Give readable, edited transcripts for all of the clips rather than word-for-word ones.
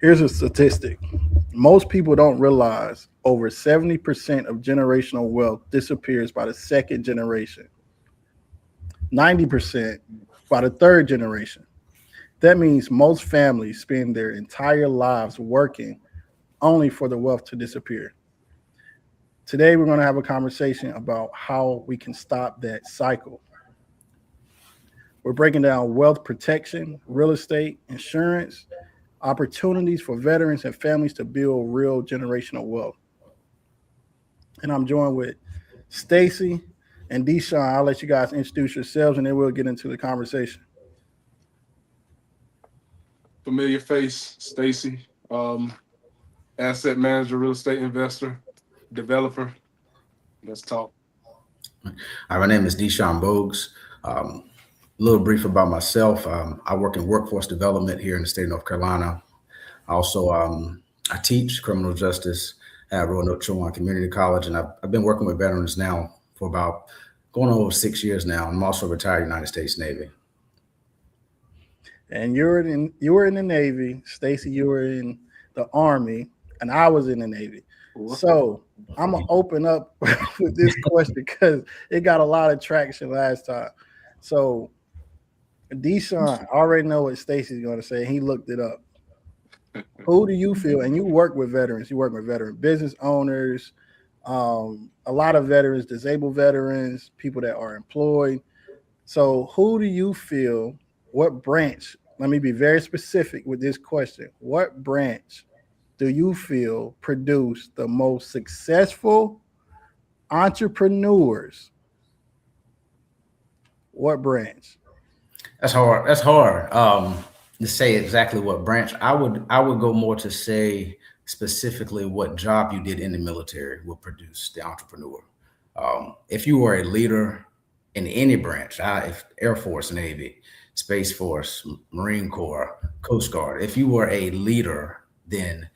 Here's a statistic. Most people don't realize over 70% of generational wealth disappears by the second generation, 90% by the third generation. That means most families spend their entire lives working only for the wealth to disappear. Today, we're going to have a conversation about how we can stop that cycle. We're breaking down wealth protection, real estate, insurance, opportunities for veterans and families to build real generational wealth. And I'm joined with Stacy and Desean. I'll let you guys introduce yourselves and then we'll get into the conversation. Familiar face, Stacy. Asset manager, real estate investor, developer. Let's talk. Hi, my name is Desean Bogues. A little brief about myself. I work in workforce development here in the state of North Carolina. Also, I teach criminal justice at Roanoke Chowan Community College, and I've been working with veterans now for about going on over 6 years now. I'm also a retired United States Navy. And you were in the Navy, Stacy, you were in the Army, and I was in the Navy. So I'm gonna open up with this question because it got a lot of traction last time. So Deshaun, I already know what Stacy's gonna say. He looked it up. Who do you feel? And you work with veterans. You work with veteran business owners, a lot of veterans, disabled veterans, people that are employed. So, who do you feel? What branch? Let me be very specific with this question. What branch do you feel produce the most successful entrepreneurs? What branch? That's hard. That's hard to say exactly what branch. I would go more to say specifically what job you did in the military will produce the entrepreneur. If you were a leader in any branch, if Air Force, Navy, Space Force, Marine Corps, Coast Guard, if you were a leader, then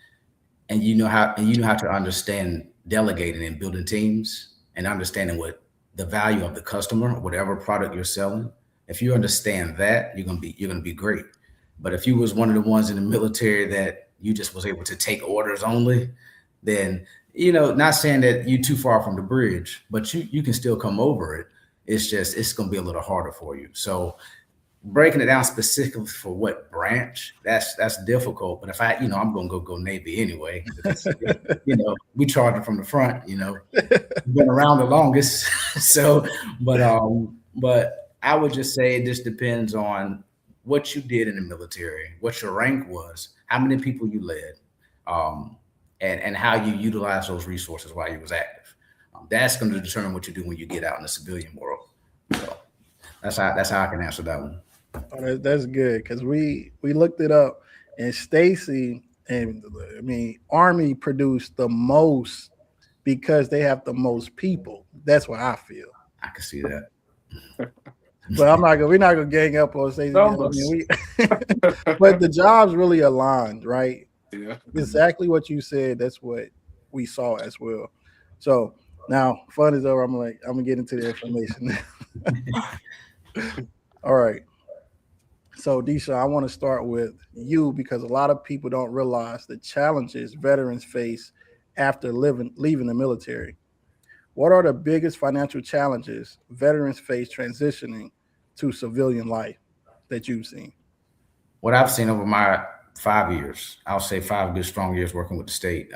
and you know how to understand delegating and building teams and understanding what the value of the customer, whatever product you're selling. If you understand that, you're gonna be great. But if you was one of the ones in the military that you just was able to take orders only, then not saying that you too far from the bridge, but you can still come over it. It's gonna be a little harder for you. So breaking it down specifically for what branch, that's difficult. But if I'm gonna go Navy anyway because we charge it from the front. Been around the longest. So, but I would just say it just depends on what you did in the military, what your rank was, how many people you led, and how you utilize those resources while you was active. That's going to determine what you do when you get out in the civilian world. So that's how I can answer that one. Oh, that's good because we looked it up, and Stacy and I mean Army produced the most because they have the most people. That's what I feel. I can see that. But we're not gonna gang up on Stacey. I mean, but the jobs really aligned, right? Yeah. Exactly what you said. That's what we saw as well. So now fun is over. I'm gonna get into the information. All right. So Disha, I want to start with you because a lot of people don't realize the challenges veterans face after leaving the military. What are the biggest financial challenges veterans face transitioning to civilian life that you've seen? What I've seen over my 5 years, I'll say 5 good strong years working with the state.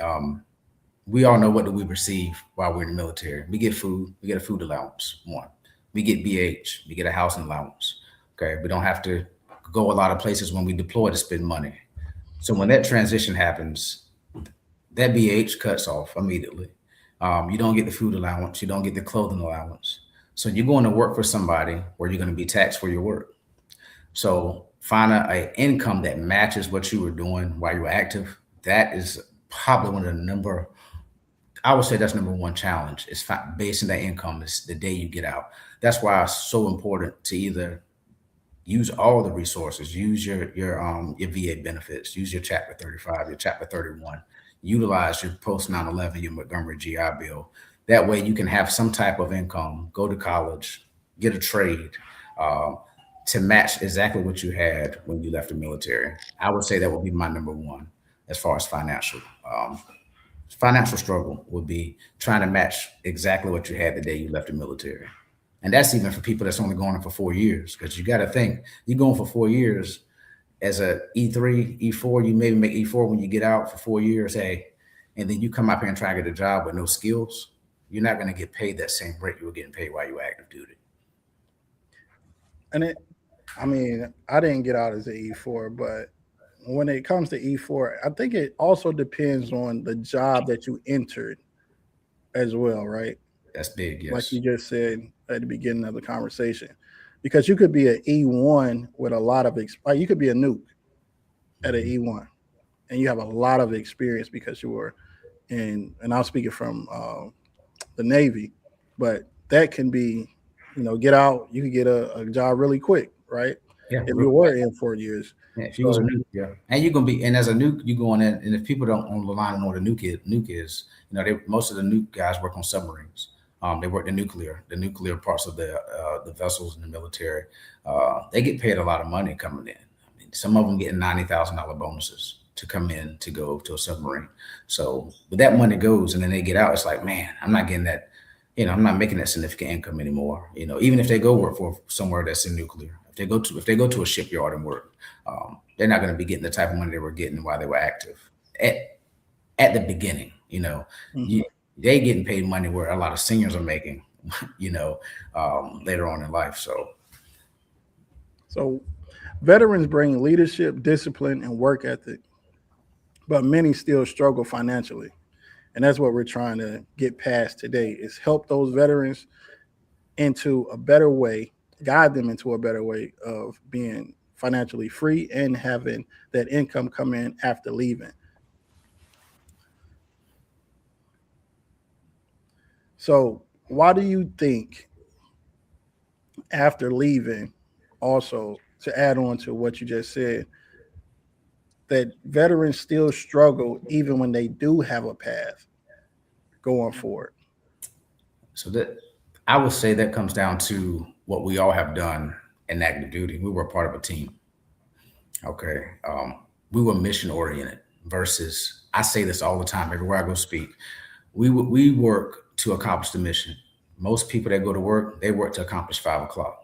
We all know what do we receive while we're in the military. We get food. We get a food allowance. One, we get BH. We get a housing allowance. Okay, we don't have to go a lot of places when we deploy to spend money. So when that transition happens, that BH cuts off immediately. You don't get the food allowance. You don't get the clothing allowance. So you're going to work for somebody where you're going to be taxed for your work. So find a income that matches what you were doing while you were active. That is probably one of the I would say that's number one challenge. Is basing that income is the day you get out. That's why it's so important to either use all the resources, use your VA benefits, use your Chapter 35, your Chapter 31, utilize your post 9/11, your Montgomery GI Bill. That way you can have some type of income, go to college, get a trade to match exactly what you had when you left the military. I would say that would be my number one. as far as financial struggle would be trying to match exactly what you had the day you left the military. And that's even for people that's only going for 4 years, because you got to think you're going for 4 years as a E3, E4. You maybe make E4 when you get out for 4 years. Hey, and then you come up here and try to get a job with no skills. You're not going to get paid that same rate you were getting paid while you were active duty. And I mean, I didn't get out as an E4, but when it comes to E4, I think it also depends on the job that you entered as well, right? That's big, Like yes. you just said at the beginning of the conversation, because you could be an E1 with a lot of like you could be a nuke at an E1, and you have a lot of experience because you were in. And I'm speaking from the Navy, but that can be, get out. You could get a job really quick, right? Yeah, If real you quick. were in 4 years. Yeah, if you was a So, nuke, yeah, and you're gonna be, and as a nuke, you going in, and if people don't on the line know what a nuke is, most of the nuke guys work on submarines. They work the nuclear parts of the vessels in the military. They get paid a lot of money coming in. I mean, some of them getting $90,000 bonuses to come in to go to a submarine. So, but that money goes, and then they get out. It's like, man, I'm not getting that. I'm not making that significant income anymore. Even if they go work for somewhere that's in nuclear, if they go to a shipyard and work, they're not going to be getting the type of money they were getting while they were active at at the beginning. mhm. You, they getting paid money where a lot of seniors are making. Later on in life. So So veterans bring leadership, discipline, and work ethic, but many still struggle financially. And that's what we're trying to get past today is help those veterans into a better way, guide them into a better way of being financially free and having that income come in after leaving. So, why do you think after leaving, also to add on to what you just said, that veterans still struggle even when they do have a path going forward? so that I would say that comes down to what we all have done in active duty. We were part of a team. Okay. We were mission oriented versus I say this all the time everywhere I go speak. We work to accomplish the mission. Most people that go to work, they work to accomplish 5 o'clock.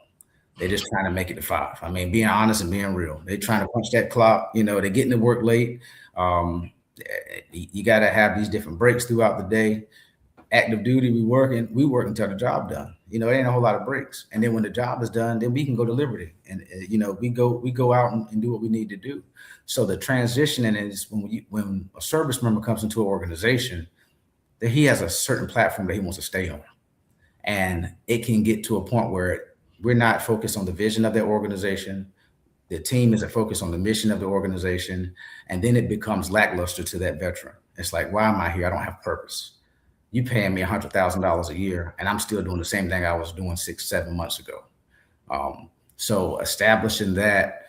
They're just trying to make it to five. I mean, being honest and being real. They're trying to punch that clock. They're getting to work late. You got to have these different breaks throughout the day. Active duty, we work until the job done. It ain't a whole lot of breaks. And then when the job is done, then we can go to Liberty, and we go out and do what we need to do. So the transitioning is when a service member comes into an organization, that he has a certain platform that he wants to stay on, and it can get to a point where we're not focused on the vision of that organization. The team isn't focused on the mission of the organization, and then it becomes lackluster to that veteran. It's like, why am I here? I don't have purpose. You paying me $100,000 a year, and I'm still doing the same thing I was doing 6, 7 months ago. So establishing that,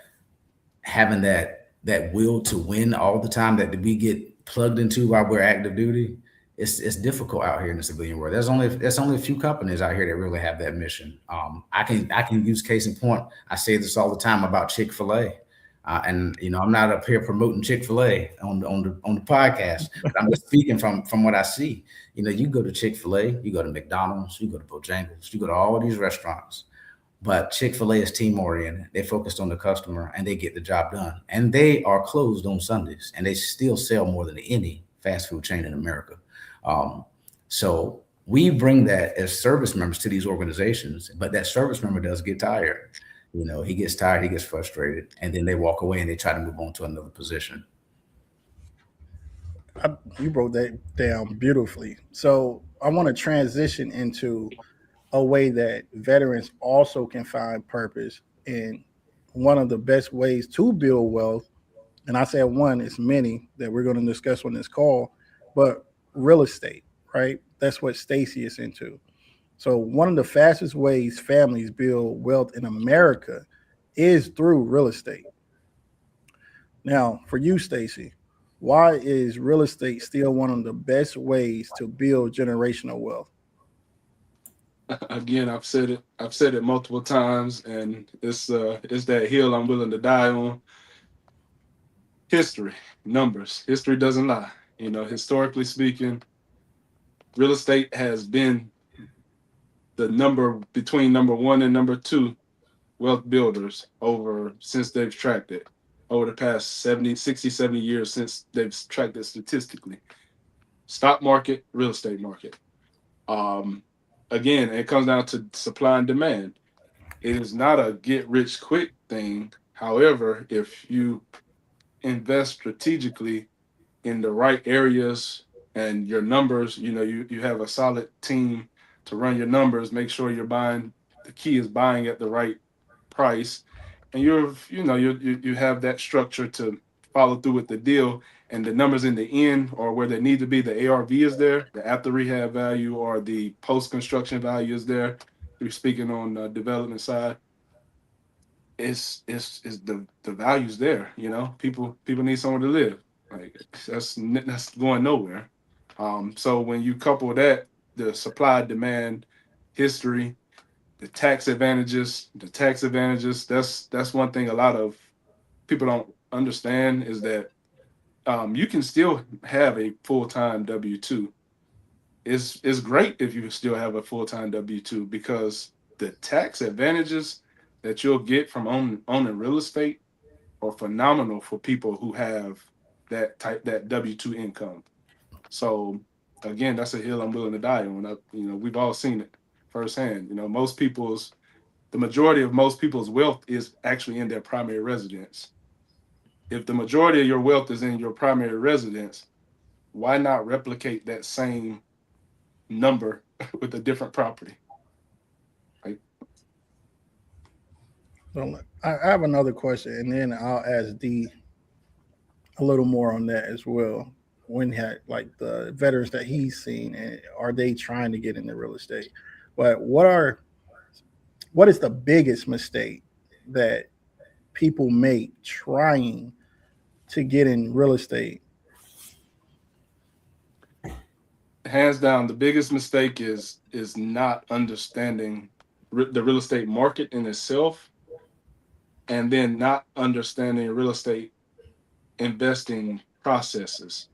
having that will to win all the time that we get plugged into while we're active duty, it's difficult out here in the civilian world. There's only a few companies out here that really have that mission. I can use case in point. I say this all the time about Chick-fil-A. And I'm not up here promoting Chick-fil-A on the podcast, but I'm just speaking from what I see. You go to Chick-fil-A, you go to McDonald's, you go to Bojangles, you go to all these restaurants, but Chick-fil-A is team oriented. They focused on the customer and they get the job done. And they are closed on Sundays, and they still sell more than any fast food chain in America. So we bring that as service members to these organizations, but that service member does get tired. He gets tired, he gets frustrated, and then they walk away and they try to move on to another position. You broke that down beautifully. So, I want to transition into a way that veterans also can find purpose. And one of the best ways to build wealth, and I said one, it's many that we're going to discuss on this call, but real estate, right? That's what Stacy is into. So one of the fastest ways families build wealth in America is through real estate. Now, for you, Stacy, why is real estate still one of the best ways to build generational wealth? Again, I've said it multiple times, and it's that hill I'm willing to die on. History, numbers. History doesn't lie. Historically speaking, real estate has been the number between number one and number two wealth builders over since they've tracked it over the past 70, 60, 70 years since they've tracked it statistically. Stock market, real estate market. Um, Again, it comes down to supply and demand. It is not a get rich quick thing. However, if you invest strategically in the right areas and your numbers, you have a solid team to run your numbers, make sure you're buying. The key is buying at the right price, and you have that structure to follow through with the deal, and the numbers in the end or where they need to be. The ARV is there, the after rehab value or the post construction value is there. We're speaking on the development side. It's the value's there. People need somewhere to live. Like that's going nowhere. So when you couple that, the supply demand history, the tax advantages, that's one thing a lot of people don't understand is that you can still have a full-time W-2. It's great if you still have a full-time W-2 because the tax advantages that you'll get from owning real estate are phenomenal for people who have that W-2 income. So again, that's a hill I'm willing to die on. We've all seen it firsthand. The majority of most people's wealth is actually in their primary residence. If the majority of your wealth is in your primary residence, why not replicate that same number with a different property? Right? So I have another question, and then I'll ask D a little more on that as well. When he had like the veterans that he's seen, and are they trying to get into real estate? But what is the biggest mistake that people make trying to get in real estate? Hands down, the biggest mistake is not understanding the real estate market in itself, and then not understanding real estate investing processes.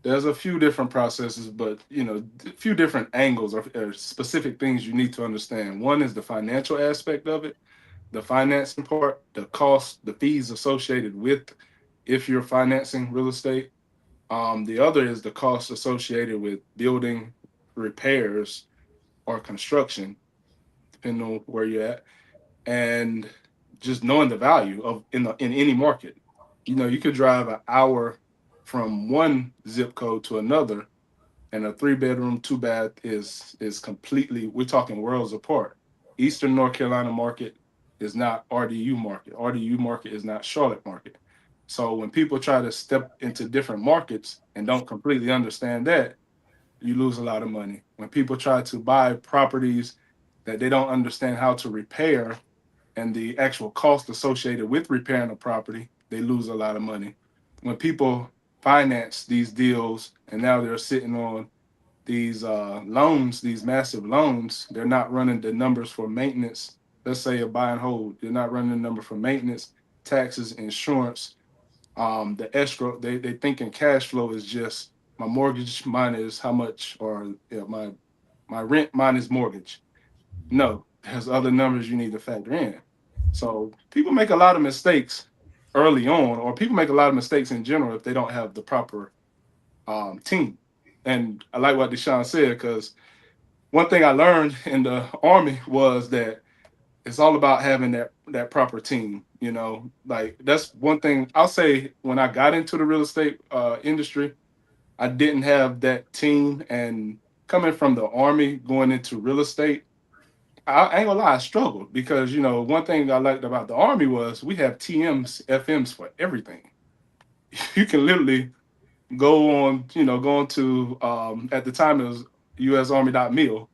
There's a few different processes, but a few different angles or specific things you need to understand. One is the financial aspect of it, the financing part, the cost, the fees associated with if you're financing real estate. The other is the cost associated with building, repairs, or construction, depending on where you're at, and just knowing the value of in any market. You could drive an hour from one zip code to another, and a 3-bedroom, 2-bath is completely. We're talking worlds apart. Eastern North Carolina market is not RDU market. RDU market is not Charlotte market. So when people try to step into different markets and don't completely understand that, you lose a lot of money. When people try to buy properties that they don't understand how to repair and the actual cost associated with repairing a property, they lose a lot of money. When people finance these deals and now they're sitting on these loans, these massive loans, they're not running the numbers for maintenance. Let's say a buy and hold, they're not running the number for maintenance, taxes, insurance, the escrow. They thinking cash flow is just my mortgage minus how much, or my rent minus mortgage. No, there's other numbers you need to factor in. So people make a lot of mistakes early on, or people make a lot of mistakes in general if they don't have the proper team. And I like what Desean said, because one thing I learned in the Army was that it's all about having that proper team. Like that's one thing I'll say. When I got into the real estate industry, I didn't have that team, and coming from the Army going into real estate, I ain't gonna lie, I struggled because one thing I liked about the Army was we have TMs, FMs for everything. You can literally go on to at the time it was usarmy.mil.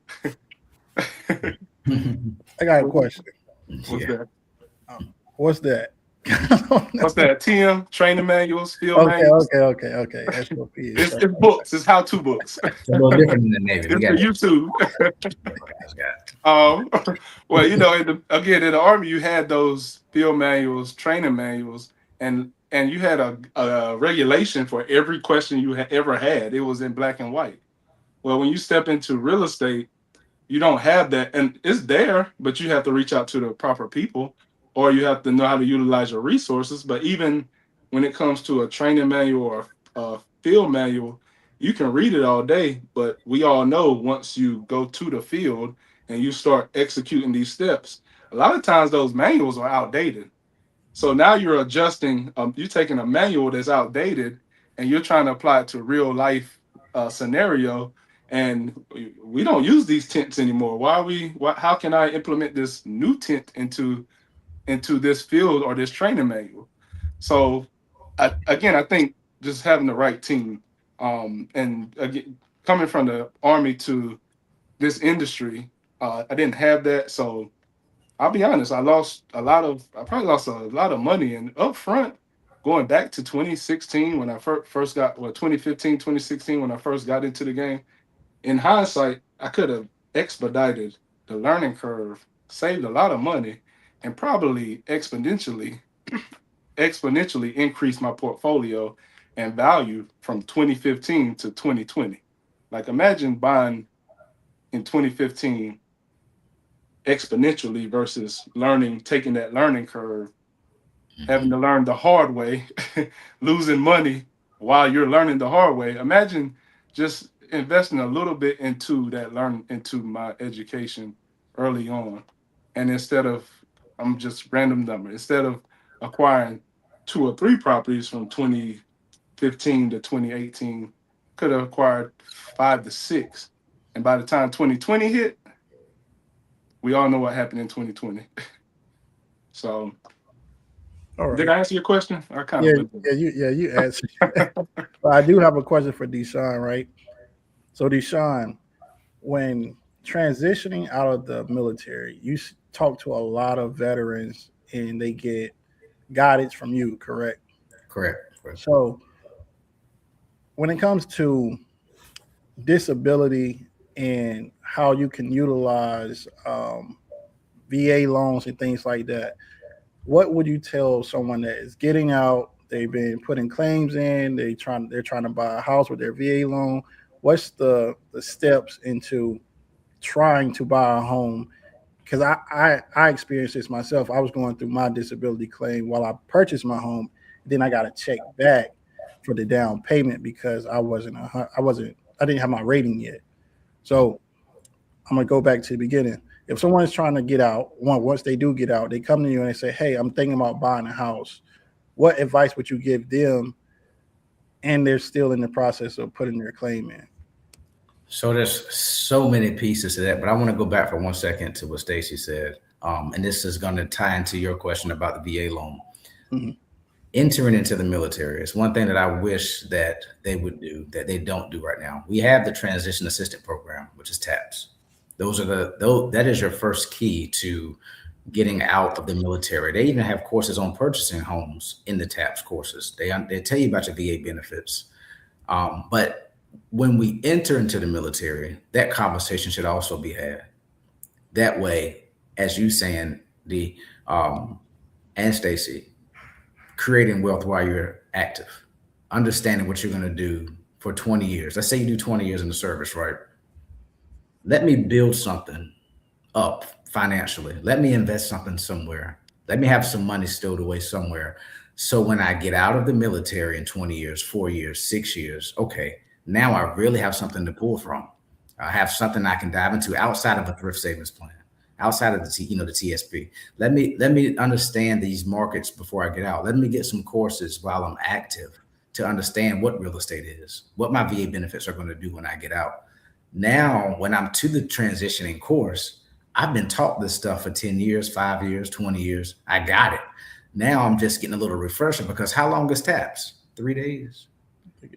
I got a question. What's that? What's that? What's that? TM training manuals, field Okay. manuals. SOP. It's books. It's how-to books. It's a little different than the Navy. It's for YouTube. Well, again, in the Army, you had those field manuals, training manuals, and and you had a regulation for every question you ever had. It was in black and white. Well, when you step into real estate, you don't have that, and it's there, but you have to reach out to the proper people, or you have to know how to utilize your resources. But even when it comes to a training manual or a field manual, you can read it all day, but we all know once you go to the field and you start executing these steps, a lot of times those manuals are outdated. So now you're adjusting, you're taking a manual that's outdated and you're trying to apply it to real life scenario. And we don't use these tents anymore. How can I implement this new tent into this field or this training manual? So again, I think just having the right team, and again, coming from the Army to this industry, I didn't have that. So I'll be honest, I probably lost a lot of money and upfront going back to 2016 when I first got, well, 2015, 2016 when I first got into the game. In hindsight, I could have expedited the learning curve, saved a lot of money, and probably exponentially increased my portfolio and value from 2015 to 2020. Like imagine buying in 2015 exponentially versus taking that learning curve, having to learn the hard way, losing money while you're learning the hard way. Imagine just investing a little bit into into my education early on. And I'm just random number, instead of acquiring 2 or 3 properties from 2015 to 2018, could have acquired 5 to 6. And by the time 2020 hit, we all know what happened in 2020. So, All right. did I answer your question? I kind of you answered. But I do have a question for Desean, right? So Desean, when transitioning out of the military, you talk to a lot of veterans and they get guidance from you, correct? Correct. So when it comes to disability and how you can utilize VA loans and things like that, what would you tell someone that is getting out? They've been putting claims in. They're trying to buy a house with their VA loan. What's the steps into trying to buy a home? Because I experienced this myself. I was going through my disability claim while I purchased my home. Then I got a check back for the down payment because I didn't have my rating yet. So I'm gonna go back to the beginning. If someone is trying to get out, once they do get out, they come to you and they say, "Hey, I'm thinking about buying a house." What advice would you give them? And they're still in the process of putting their claim in. So there's so many pieces to that, but I want to go back for 1 second to what Stacy said. And this is going to tie into your question about the VA loan. Mm-hmm. Entering into the military is one thing that I wish that they would do that they don't do right now. We have the transition assistant program, which is TAPS. That is your first key to getting out of the military. They even have courses on purchasing homes in the TAPS courses. They tell you about your VA benefits. But when we enter into the military, that conversation should also be had. That way, as you saying, and Stacy, creating wealth while you're active, understanding what you're going to do for 20 years. Let's say you do 20 years in the service, right? Let me build something up financially. Let me invest something somewhere. Let me have some money stowed away somewhere. So when I get out of the military in 20 years, 4 years, 6 years, okay, now I really have something to pull from. I have something I can dive into outside of a thrift savings plan, outside of the TSP. Let me understand these markets before I get out. Let me get some courses while I'm active to understand what real estate is, what my VA benefits are going to do when I get out. Now, when I'm to the transitioning course, I've been taught this stuff for 10 years, 5 years, 20 years. I got it. Now I'm just getting a little refresher because how long is TAPS? 3 days.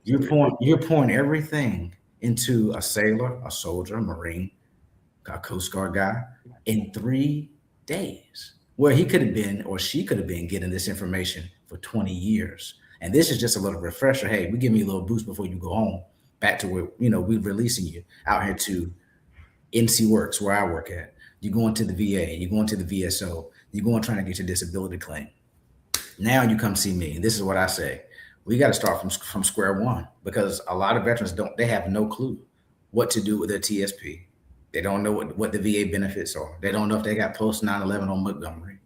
You're pouring everything into a sailor, a soldier, a Marine, a Coast Guard guy in 3 days, where he could have been or she could have been getting this information for 20 years. And this is just a little refresher. Hey, we give me a little boost before you go home, back to where, we're releasing you out here to NC Works, where I work at. You're going to the VA, you're going to the VSO, you're going trying to get your disability claim. Now you come see me, and this is what I say: we got to start from square one, because a lot of veterans don't. They have no clue what to do with their TSP. They don't know what the VA benefits are. They don't know if they got post 9/11 on Montgomery.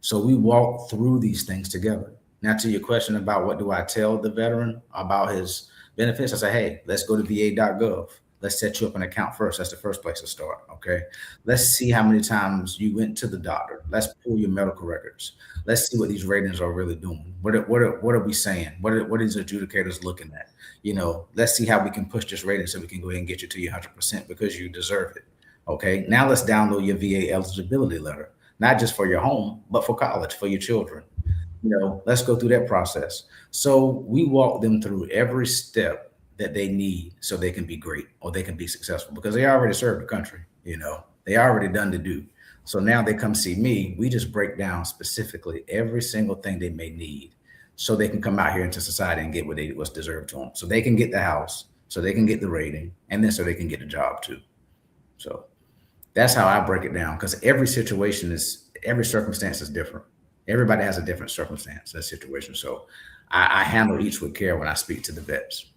So we walk through these things together. Now, to your question about what do I tell the veteran about his benefits, I say, hey, let's go to va.gov. Let's set you up an account first. That's the first place to start. Okay. Let's see how many times you went to the doctor. Let's pull your medical records. Let's see what these ratings are really doing. What are we saying? What are these adjudicators looking at? Let's see how we can push this rating so we can go ahead and get you to your 100% because you deserve it. Okay. Now let's download your VA eligibility letter, not just for your home, but for college, for your children. Let's go through that process. So we walk them through every step that they need so they can be great or they can be successful, because they already served the country. They already done the do. So now they come see me. We just break down specifically every single thing they may need so they can come out here into society and get what's deserved to them. So they can get the house, so they can get the rating, and then so they can get a job too. So that's how I break it down, because every circumstance is different. Everybody has a different circumstance and situation. So I handle each with care when I speak to the vets.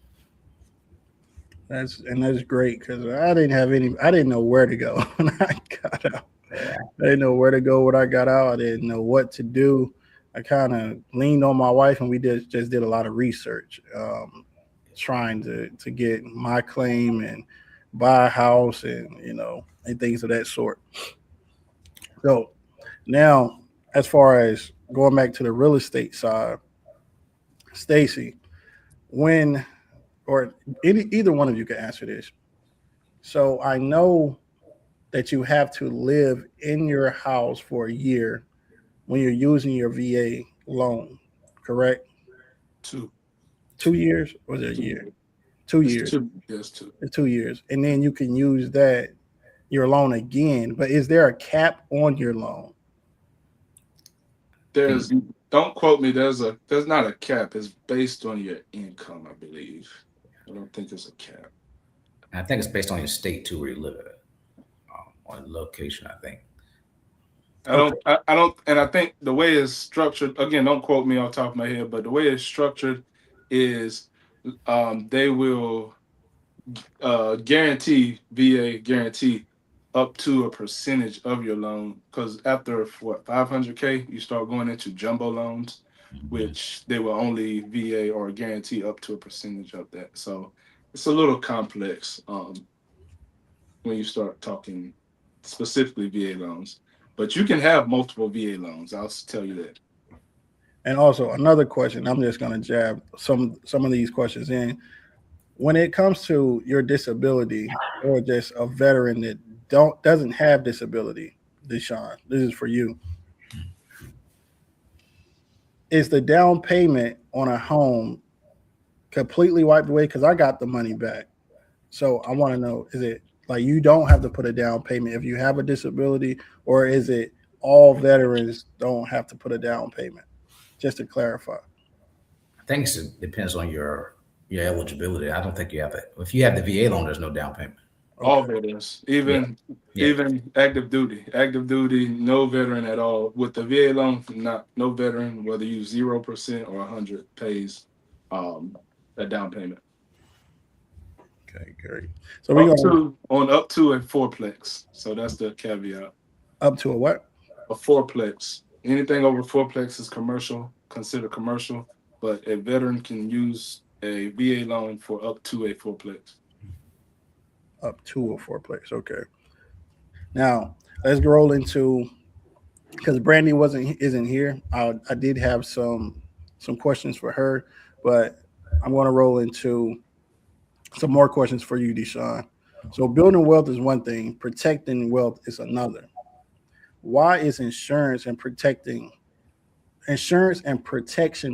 That's great, because I didn't know where to go when I got out. Yeah. I didn't know where to go when I got out. I didn't know what to do. I kind of leaned on my wife, and we just did a lot of research, trying to get my claim and buy a house and and things of that sort. So now, as far as going back to the real estate side, Stacy, when or either one of you can answer this. So I know that you have to live in your house for a year when you're using your VA loan, correct? Two. 2 years or is it a Two. year? 2 years. Two. Yes, two. 2 years. And then you can use your loan again. But is there a cap on your loan? Don't quote me. There's not a cap. It's based on your income, I believe. I don't think it's a cap. And I think it's based on your state too, where you live at, or location, I think. I don't, and I think the way it's structured, again, don't quote me off the top of my head, but the way it's structured is they will VA guarantee up to a percentage of your loan, because after 500K you start going into jumbo loans, which they will only VA or guarantee up to a percentage of that. So it's a little complex when you start talking specifically VA loans, but you can have multiple VA loans. I'll tell you that. And also another question, I'm just going to jab some of these questions in. When it comes to your disability, or just a veteran that doesn't have disability, Desean, this is for you. Is the down payment on a home completely wiped away? Because I got the money back. So I want to know, is it like you don't have to put a down payment if you have a disability, or is it all veterans don't have to put a down payment? Just to clarify. I think it depends on your eligibility. I don't think you have it. If you have the VA loan, there's no down payment. Okay. All veterans, even active duty, no veteran at all. With the VA loan, no veteran, whether you 0% or 100, pays a down payment. Okay, great. So we're up to a fourplex. So that's the caveat. Up to a what? A fourplex. Anything over fourplex is considered commercial, but a veteran can use a VA loan for up to a fourplex. Up to a fourplex. Okay. Now let's roll into, because Brandi isn't here. I did have some questions for her, but I'm going to roll into some more questions for you, Desean. So building wealth is one thing, protecting wealth is another. Why is insurance and protection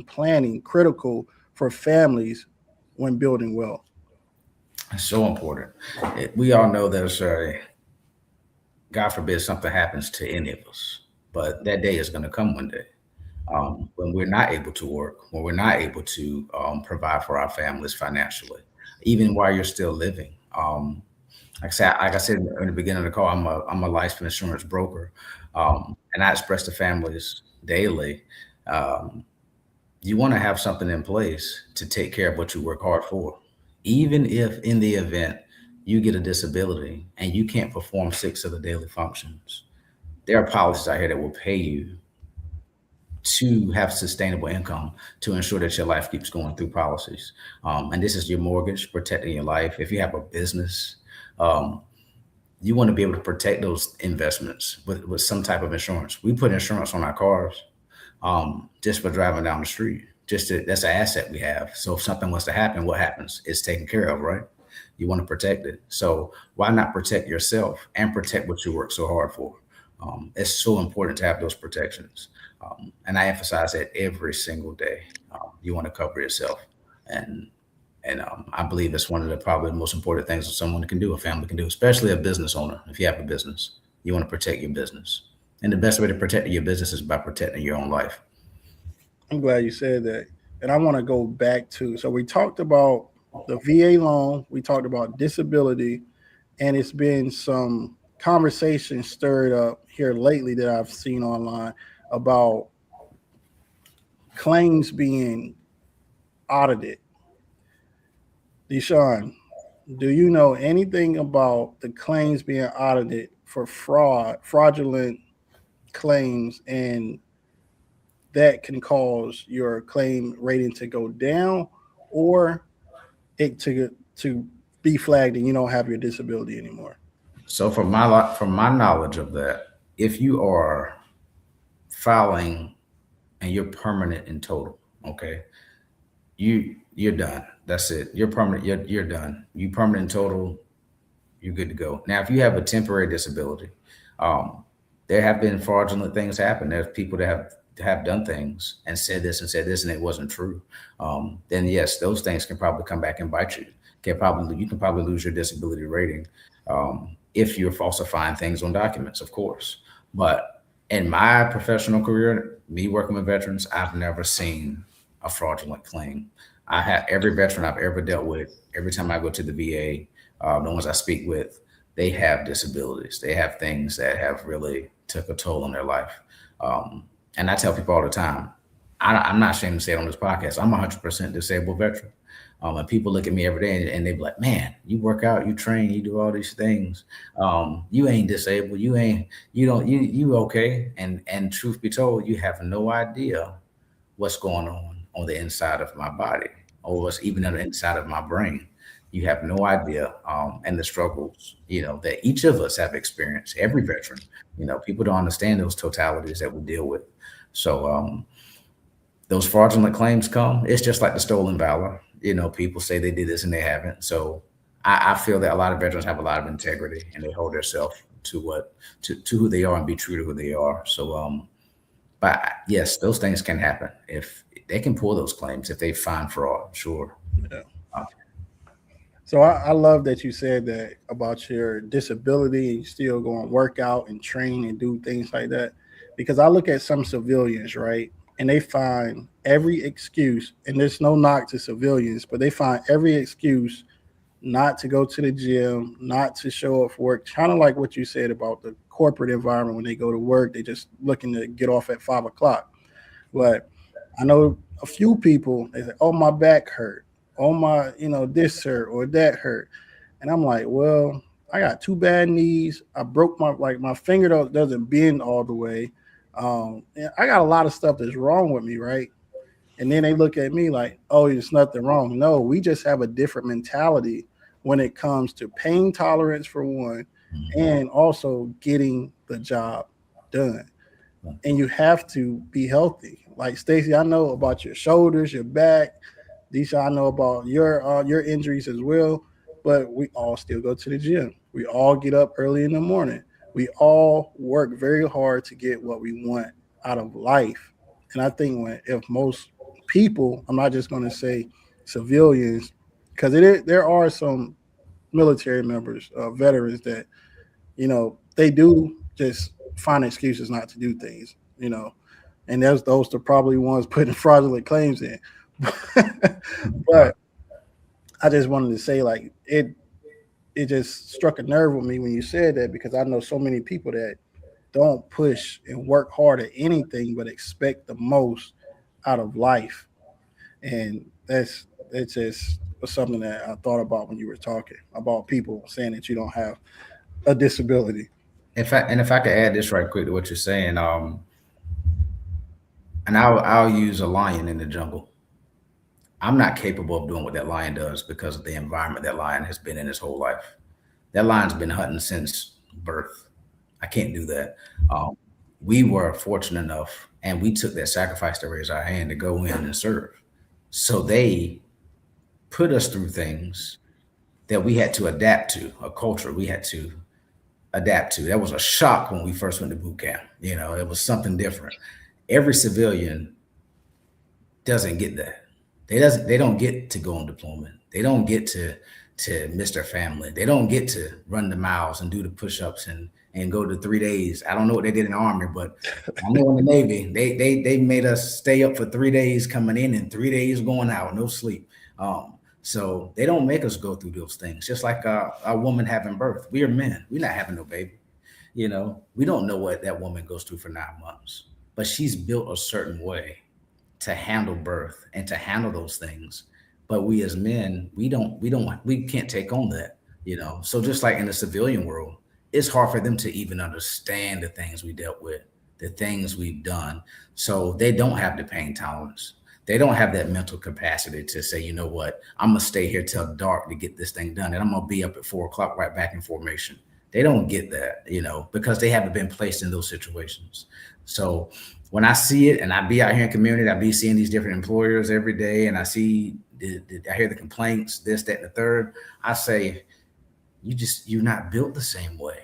planning critical for families when building wealth? It's so important. We all know there's God forbid something happens to any of us, but that day is going to come one day when we're not able to work, when we're not able to provide for our families financially, even while you're still living. Like I said in the beginning of the call, I'm a life insurance broker, and I express to families daily you want to have something in place to take care of what you work hard for. Even if in the event you get a disability and you can't perform 6 of the daily functions, there are policies out here that will pay you to have sustainable income to ensure that your life keeps going through policies. And this is your mortgage protecting your life. If you have a business, um, you want to be able to protect those investments with some type of insurance. We put insurance on our cars just for driving down the street. That's an asset we have. So if something was to happen, what happens? It's taken care of, right? You want to protect it. So why not protect yourself and protect what you work so hard for? It's so important to have those protections. And I emphasize that every single day. You want to cover yourself, and I believe it's one of the probably the most important things that someone can do, a family can do, especially a business owner. If you have a business, you want to protect your business, and the best way to protect your business is by protecting your own life. I'm glad you said that. And I want to go back to, so we talked about the VA loan, we talked about disability, and it's been some conversation stirred up here lately that I've seen online about claims being audited. Desean, do you know anything about the claims being audited for fraudulent claims, and that can cause your claim rating to go down, or it to be flagged and you don't have your disability anymore? So from my knowledge of that, if you are filing and you're permanent in total, okay, you're done. That's it. You're permanent. You're done. You permanent in total. You're good to go. Now, if you have a temporary disability, um, there have been fraudulent things happen. There's people that have done things and said this, and it wasn't true. Then yes, those things can probably come back and bite you. You can probably lose your disability rating if you're falsifying things on documents, of course. But in my professional career, me working with veterans, I've never seen a fraudulent claim. I have every veteran I've ever dealt with. Every time I go to the VA, the ones I speak with, they have disabilities. They have things that have really took a toll on their life. Um, and I tell people all the time, I'm not ashamed to say it on this podcast. I'm a 100% disabled veteran. And people look at me every day and they be like, "Man, you work out, you train, you do all these things. You ain't disabled. You don't, you okay." And truth be told, you have no idea what's going on the inside of my body or what's even on the inside of my brain. You have no idea, and the struggles, that each of us have experienced. Every veteran, people don't understand those totalities that we deal with. So those fraudulent claims come. It's just like the stolen valor. People say they did this and they haven't. So I feel that a lot of veterans have a lot of integrity and they hold themselves to who they are and be true to who they are. So but yes, those things can happen if they can pull those claims if they find fraud. Sure. Yeah. Uh, So I love that you said that about your disability and you still go and work out and train and do things like that. Because I look at some civilians, right? And they find every excuse, and there's no knock to civilians, but they find every excuse not to go to the gym, not to show up for work. Kind of like what you said about the corporate environment when they go to work, they just looking to get off at 5 o'clock. But I know a few people, they say, "Oh, my back hurt. Oh, my, this hurt or that hurt." And I'm like, well, I got two bad knees. I broke my finger doesn't bend all the way. And I got a lot of stuff that's wrong with me, right? And then they look at me like, "Oh, there's nothing wrong." No, we just have a different mentality when it comes to pain tolerance for one, and also getting the job done. And you have to be healthy. Like Stacy, I know about your shoulders, your back. Deesha, I know about your injuries as well. But we all still go to the gym. We all get up early in the morning. We all work very hard to get what we want out of life. And I think if most people, I'm not just going to say civilians, because there are some military members, veterans that they do just find excuses not to do things. And there's those are probably ones putting fraudulent claims in. But I just wanted to say, like, it just struck a nerve with me when you said that, because I know so many people that don't push and work hard at anything but expect the most out of life. And it's just was something that I thought about when you were talking about people saying that you don't have a disability. If I could add this right quick to what you're saying, and I'll use a lion in the jungle. I'm not capable of doing what that lion does because of the environment that lion has been in his whole life. That lion's been hunting since birth. I can't do that. Um, we were fortunate enough, and we took that sacrifice to raise our hand to go in and serve. So they put us through things that we had to adapt to, a culture we had to adapt to. That was a shock when we first went to boot camp. You know, it was something different. Every civilian doesn't get that. They don't get to go on deployment. They don't get to miss their family. They don't get to run the miles and do the push-ups and go to 3 days. I don't know what they did in the army, but I know in the Navy, they made us stay up for 3 days coming in and 3 days going out, no sleep. So they don't make us go through those things. Just like a woman having birth. We are men. We're not having no baby. You know, we don't know what that woman goes through for 9 months, but she's built a certain way to handle birth and to handle those things. But we as men, we can't take on that, you know. So just like in the civilian world, it's hard for them to even understand the things we dealt with, the things we've done. So they don't have the pain tolerance. They don't have that mental capacity to say, you know what, I'm gonna stay here till dark to get this thing done, and I'm gonna be up at 4 o'clock right back in formation. They don't get that, you know, because they haven't been placed in those situations. So when I see it, and I be out here in community, I be seeing these different employers every day, and I see, I hear the complaints, this, that, and the third. I say, you're not built the same way.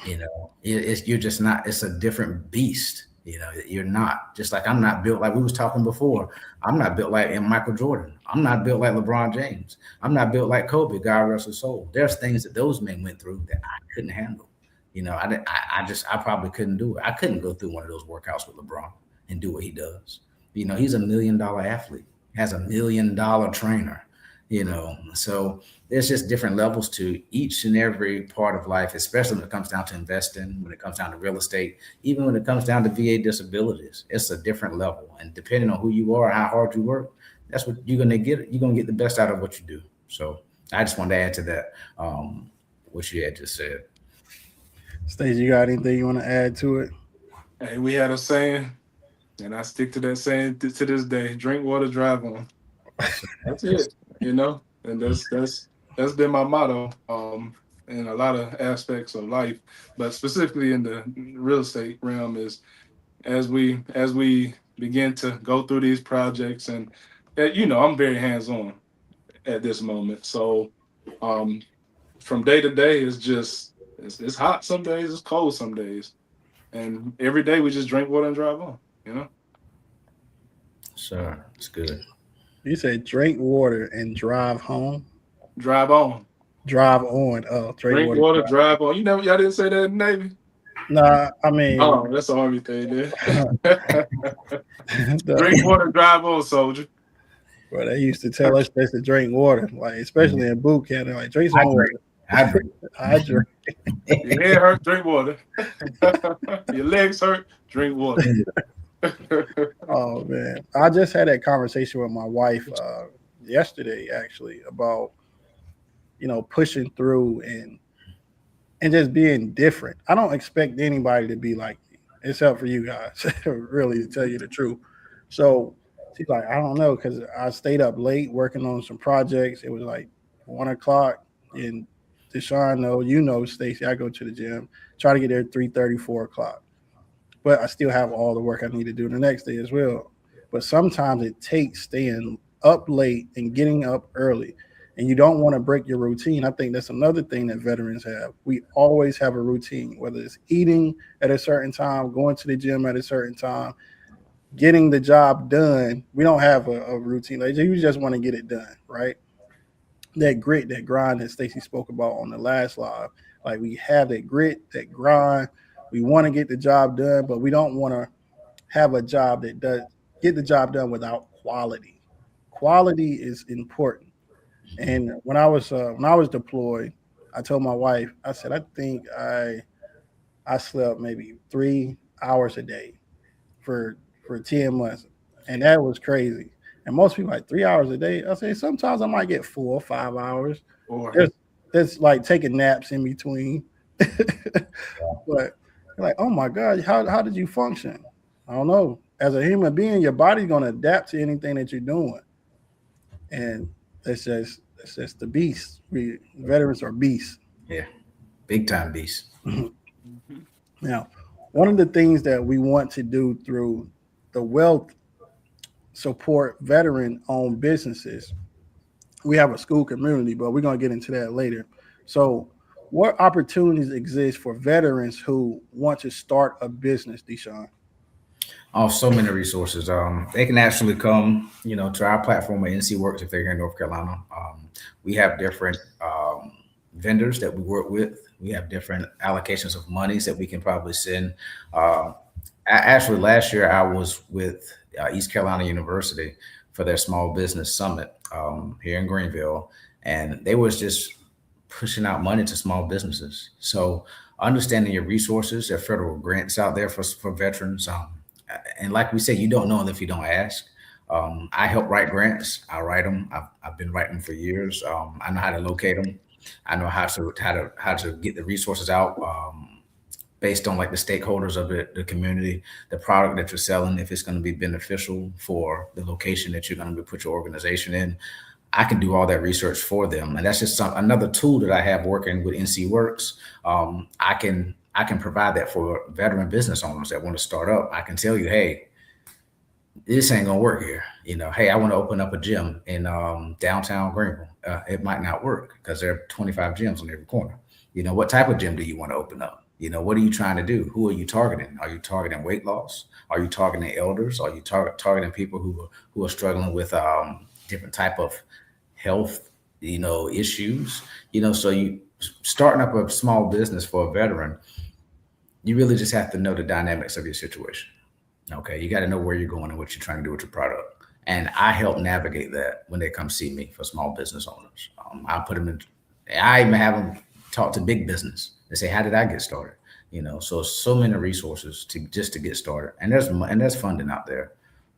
You know, you're just not. It's a different beast. You know, you're not. Just like I'm not built like we was talking before. I'm not built like Michael Jordan. I'm not built like LeBron James. I'm not built like Kobe. God rest his soul. There's things that those men went through that I couldn't handle. You know, I probably couldn't do it. I couldn't go through one of those workouts with LeBron and do what he does. You know, he's $1 million athlete, has $1 million trainer. You know, so there's just different levels to each and every part of life, especially when it comes down to investing, when it comes down to real estate, even when it comes down to VA disabilities. It's a different level, and depending on who you are, how hard you work, that's what you're gonna get. You're gonna get the best out of what you do. So I just wanted to add to that, what you had just said. Stacey, you got anything you want to add to it? Hey, we had a saying, and I stick to that saying to this day: drink water, drive on. That's it, you know, and that's been my motto in a lot of aspects of life, but specifically in the real estate realm is as we begin to go through these projects, and you know, I'm very hands on at this moment, so um, from day to day it's just it's hot some days, it's cold some days, and every day we just drink water and drive on, you know, Sure, it's good. You said drink water and drive home. drive on, Drive on. Oh, drink drink water. water, drive on. You know, y'all didn't say that in the Navy. Nah, I mean, Oh, that's the army thing there. Drink the, water, drive on, soldier. well, they used to tell us just to drink water, like especially in boot camp. They're like, drink some water. I agree. I drink. Your head hurt, drink water. Your legs hurt, drink water. Oh man, I just had that conversation with my wife yesterday, actually, about pushing through and just being different. I don't expect anybody to be like me, except for you guys, really, to tell you the truth. So she's like, I don't know, because I stayed up late working on some projects. It was like 1 o'clock, and Desean, Stacy, I go to the gym, try to get there 3:30, 4 o'clock. But I still have all the work I need to do the next day as well. But sometimes it takes staying up late and getting up early, and you don't want to break your routine. I think that's another thing that veterans have. We always have a routine, whether it's eating at a certain time, going to the gym at a certain time, getting the job done. We don't have a routine. Like, you just want to get it done, right? That grit, that grind that Stacy spoke about on the last live. Like, we have that grit, that grind. We want to get the job done, but we don't want to have a job that does get the job done without quality. Quality is important. And when I was deployed, I told my wife, I said, I think I slept maybe 3 hours a day for 10 months, and that was crazy. And most people like 3 hours a day. I say sometimes I might get 4 or 5 hours. Or There's like taking naps in between. But you're like, oh my God, how did you function? I don't know. As a human being, your body's gonna adapt to anything that you're doing. And that's just the beast. We veterans are beasts. Yeah, big time beast. Mhm. Now, one of the things that we want to do through the wealth support veteran owned businesses, we have a school community, but we're going to get into that later. So, what opportunities exist for veterans who want to start a business, Desean? Oh, so many resources. They can actually come, to our platform at NC Works if they're here in North Carolina. We have different vendors that we work with. We have different allocations of monies that we can probably send. Uh, Actually, last year I was with East Carolina University for their small business summit here in Greenville, and they was just pushing out money to small businesses. So understanding your resources, there are federal grants out there for veterans. And like we said, you don't know them if you don't ask. I help write grants. I write them. I've been writing them for years. I know how to locate them. I know how to get the resources out. Based on like the stakeholders of the community, the product that you're selling, if it's going to be beneficial for the location that you're going to put your organization in. I can do all that research for them, and that's just another tool that I have working with NC Works. I can provide that for veteran business owners that want to start up. I can tell you, hey, this ain't gonna work here. Hey, I want to open up a gym in downtown Greenville. It might not work because there are 25 gyms on every corner. What type of gym do you want to open up? What are you trying to do? Who are you targeting? Are you targeting weight loss? Are you targeting elders? Are you targeting people who are struggling with different type of health, issues? So you starting up a small business for a veteran, you really just have to know the dynamics of your situation. Okay, you got to know where you're going and what you're trying to do with your product. And I help navigate that when they come see me for small business owners. I put them in. I even have them talk to big business. They say, "How did I get started?" So many resources to get started, and there's funding out there.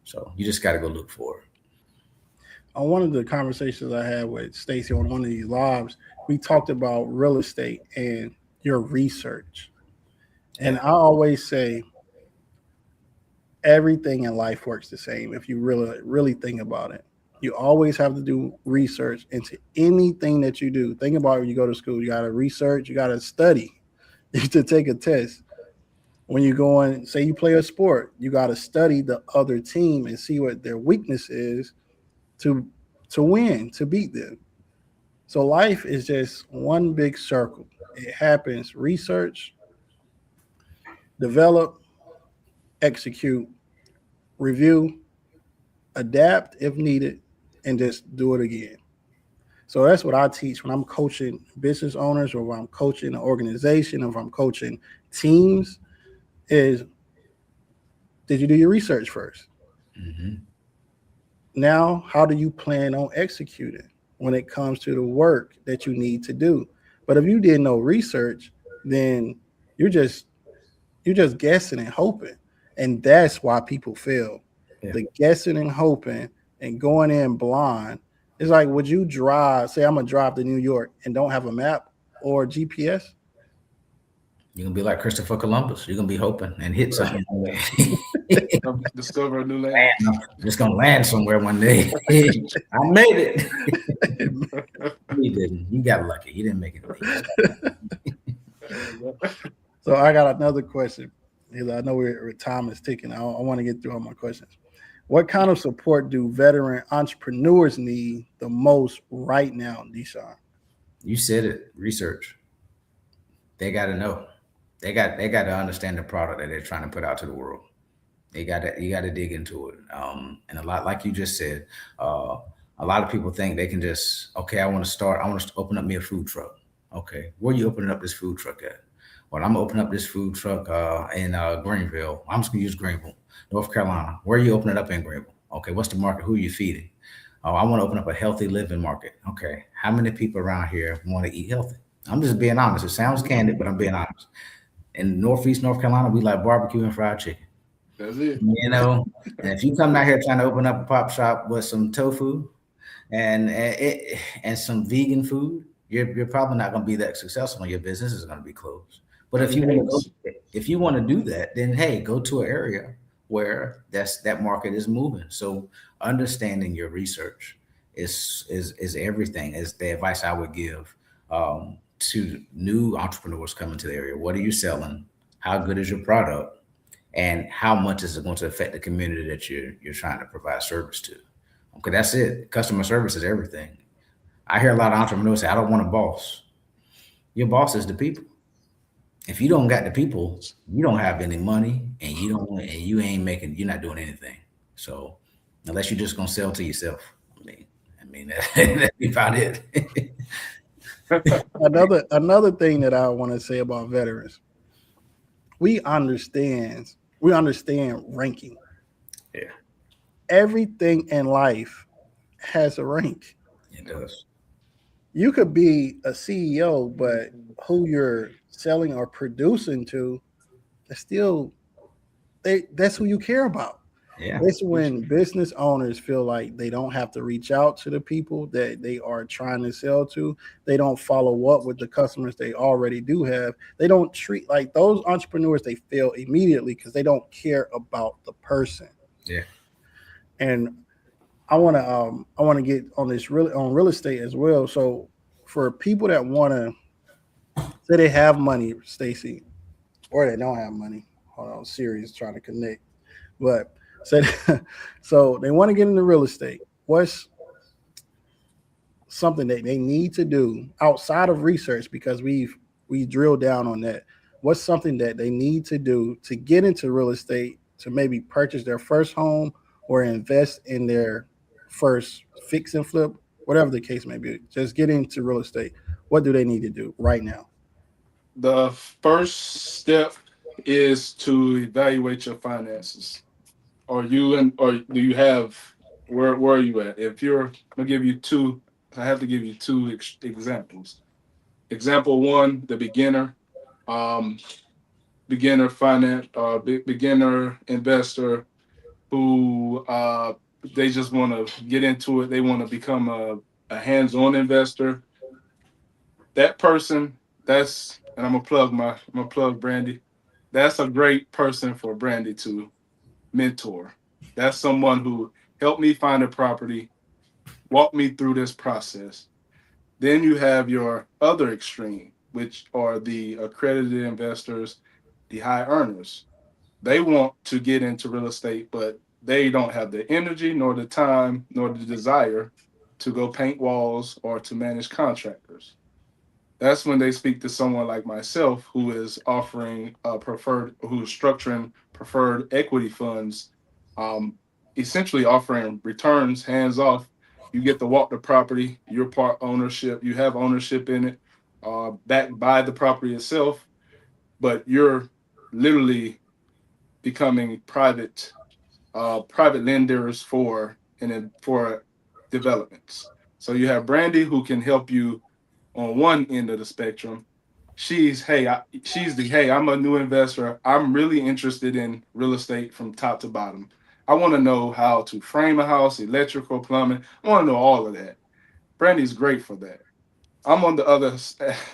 So you just got to go look for it. On one of the conversations I had with Stacy on one of these lives, we talked about real estate and your research. And Yeah. I always say everything in life works the same if you really think about it. You always have to do research into anything that you do. Think about when you go to school, you got to research, you got to study to take a test. When you go and say you play a sport, you got to study the other team and see what their weakness is to to win, to beat them. So life is just one big circle. It happens research, develop, execute, review, adapt if needed, and just do it again. So that's what I teach when I'm coaching business owners or when I'm coaching an organization or if I'm coaching teams is did you do your research first? Hmm. Now, how do you plan on executing when it comes to the work that you need to do? But if you did no research, then you're just you're just guessing and hoping. And that's why people fail. Yeah. The guessing and hoping and going in blind. It's like, would you drive, say I'm gonna drive to New York and don't have a map or GPS? You're gonna be like Christopher Columbus. You're gonna be hoping and hit Right. something. discover a new land. Just gonna land somewhere one day. I made it. You didn't. You got lucky. You didn't make it. So I got another question. Because I know time is ticking. I want to get through all my questions. What kind of support do veteran entrepreneurs need the most right now, Desean? You said it. Research. They got to know. They got to understand the product that they're trying to put out to the world. You got to dig into it. And a lot, like you just said, a lot of people think they can just, okay, I want to open up me a food truck. Okay, where you opening up this food truck at? Well, I'm gonna open up this food truck in Greenville. I'm just gonna use Greenville, North Carolina. Where are you opening up in Greenville? Okay, what's the market? Who are you feeding? Oh, I want to open up a healthy living market. Okay, how many people around here want to eat healthy? I'm just being honest. It sounds candid, but I'm being honest. In Northeast North Carolina, we like barbecue and fried chicken. That's it. You know, and if you come out here trying to open up a pop shop with some tofu and some vegan food, you're probably not going to be that successful, and your business is going to be closed. But if you want to go, if you want to do that, then hey, go to an area where that market is moving. So understanding your research is everything. Is the advice I would give to new entrepreneurs coming to the area. What are you selling? How good is your product? And how much is it going to affect the community that you're trying to provide service to? Okay, that's it. Customer service is everything. I hear a lot of entrepreneurs say, "I don't want a boss." Your boss is the people. If you don't got the people, you don't have any money, and you ain't making, you're not doing anything. So unless you're just gonna sell to yourself, I mean that's about it. Another thing that I want to say about veterans, we understand ranking. Yeah, Everything in life has a rank. it does. You could be a CEO, but who you're selling or producing to, is still that's who you care about. Yeah, It's when business owners feel like they don't have to reach out to the people that they are trying to sell to. They don't follow up with the customers they already do have. They don't treat like those entrepreneurs, they fail immediately because they don't care about the person. yeah, And I want to get on this really on real estate as well. So for people that want to say they have money, Stacy, or they don't have money. Hold on, Siri is trying to connect. But so, so they want to get into real estate. What's something that they need to do outside of research? Because we drilled down on that. What's something that they need to do to get into real estate to maybe purchase their first home or invest in their first fix and flip, whatever the case may be. Just get into real estate. What do they need to do right now? The first step is to evaluate your finances. Or do you have where are you at? If you're, I'm gonna give you two. I have to give you two examples. Example one, the beginner, um, beginner finance, beginner investor who they just want to get into it. They want to become a hands-on investor. That person, that's and I'm gonna plug Brandy. That's a great person for Brandy to mentor. That's someone who helped me find a property, walked me through this process. Then you have your other extreme, which are the accredited investors, the high earners. They want to get into real estate, but they don't have the energy, nor the time, nor the desire to go paint walls or to manage contractors. That's when they speak to someone like myself who is offering who's structuring preferred equity funds, um, essentially offering returns hands off. You get to walk the property, you're part ownership, you have ownership in it, backed by the property itself, but you're literally becoming private lenders for developments. So you have Brandy who can help you on one end of the spectrum. She's the hey, I'm a new investor. I'm really interested in real estate from top to bottom. I want to know how to frame a house, electrical, plumbing. I want to know all of that. Brandy's great for that. I'm on the other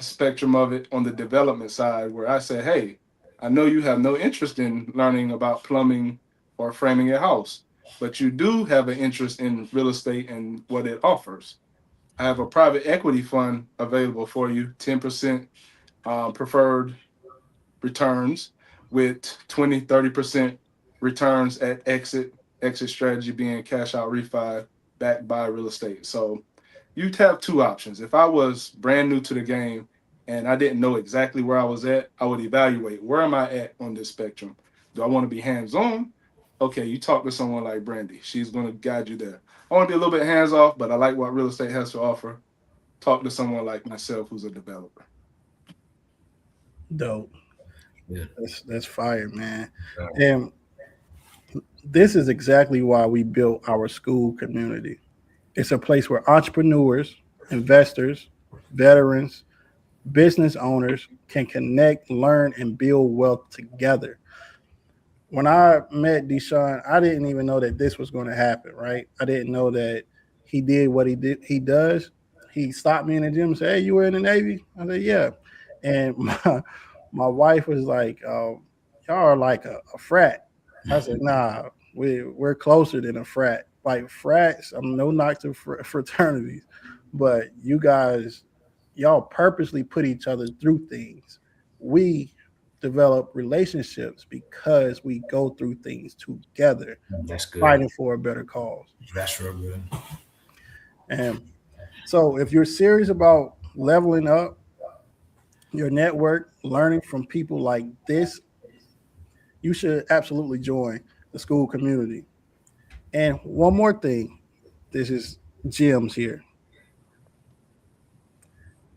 spectrum of it on the development side where I say, hey, I know you have no interest in learning about plumbing or framing a house, but you do have an interest in real estate and what it offers. I have a private equity fund available for you, 10% preferred returns with 20-30% returns at exit strategy being cash out refi backed by real estate. So you'd have two options. If I was brand new to the game and I didn't know exactly where I was at, I would evaluate where am I at on this spectrum. Do I want to be hands on? Okay, you talk to someone like Brandy. She's going to guide you there. I want to be a little bit hands off, but I like what real estate has to offer. Talk to someone like myself who's a developer. Dope. yeah. That's fire, man. And this is exactly why we built our school community. It's a place where entrepreneurs, investors, veterans, business owners can connect, learn, and build wealth together. when I met Desean, I didn't even know that this was going to happen, right? I didn't know that he did what he did. He does. He stopped me in the gym and said, "Hey, you were in the Navy?" I said, "Yeah." And my wife was like, "Y'all are like a frat." I said, "Nah, we're closer than a frat. Like frats, I'm no knock to fraternities, but you guys, y'all purposely put each other through things. We develop relationships because we go through things together, That's good. fighting for a better cause." That's real good. And so, if you're serious about leveling up your network, learning from people like this, you should absolutely join the school community. And one more thing, this is Jim's here.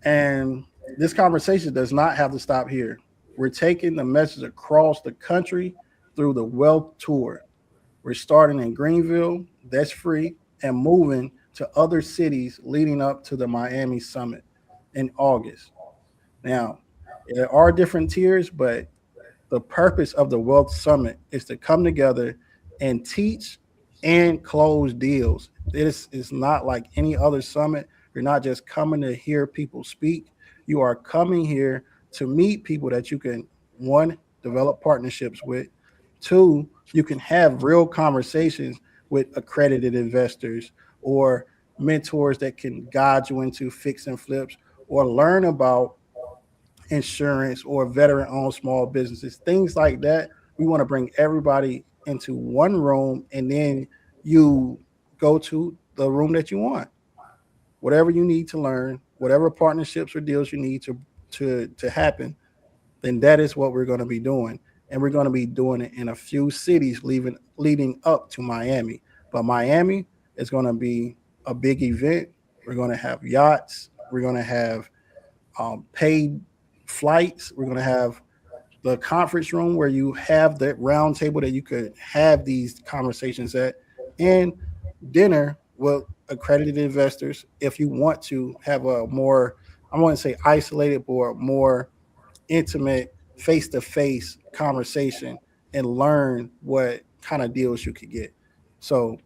And this conversation does not have to stop here. We're taking the message across the country through the Wealth Tour. We're starting in Greenville, that's free, and moving to other cities leading up to the Miami Summit in August. Now, there are different tiers, but the purpose of the Wealth Summit is to come together and teach and close deals. This is not like any other summit. You're not just coming to hear people speak. You are coming here to meet people that you can, one, develop partnerships with, two, you can have real conversations with accredited investors or mentors that can guide you into fix and flips or learn about insurance or veteran owned small businesses, things like that. We want to bring everybody into one room and then you go to the room that you want. Whatever you need to learn, whatever partnerships or deals you need to happen, then that is what we're going to be doing. And we're going to be doing it in a few cities leading up to Miami. But Miami is going to be a big event. We're going to have yachts. We're going to have paid flights. We're going to have the conference room where you have that round table that you could have these conversations at, and dinner with accredited investors if you want to have a more, I want to say isolated, but more intimate face to face conversation and learn what kind of deals you could get. So,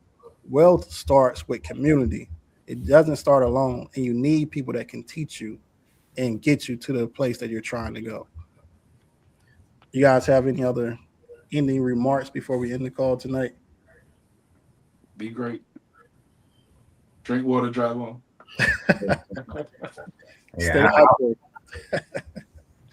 wealth starts with community. It doesn't start alone, and you need people that can teach you and get you to the place that you're trying to go. You guys have any other ending remarks before we end the call tonight? Be great. Drink water, drive on. Stay Yeah, hydrated.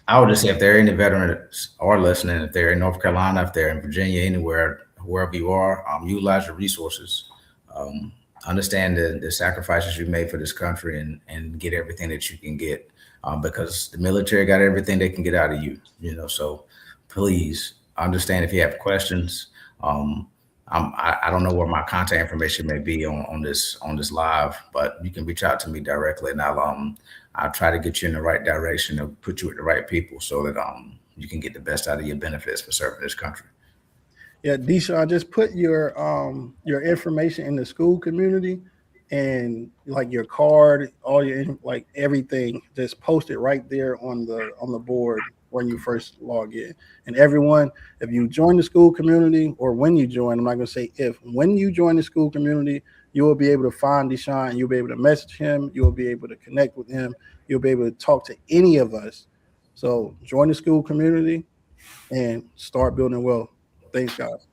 I would just say if there are any veterans are listening, if they're in North Carolina, if they're in Virginia, anywhere, wherever you are, utilize your resources. Um, Understand the sacrifices you made for this country and get everything that you can get because the military got everything they can get out of you, so please understand if you have questions. Um, I don't know where my contact information may be on this live, but you can reach out to me directly, and I'll try to get you in the right direction and put you with the right people so that you can get the best out of your benefits for serving this country. Yeah, Desean, just put your information in the school community and like your card, all your like everything, just post it right there on the board when you first log in. And everyone, if you join the school community or when you join, I'm not gonna say if, when you join the school community, you will be able to find Desean, you'll be able to message him, you'll be able to connect with him, you'll be able to talk to any of us. So join the school community and start building wealth. Thanks, guys.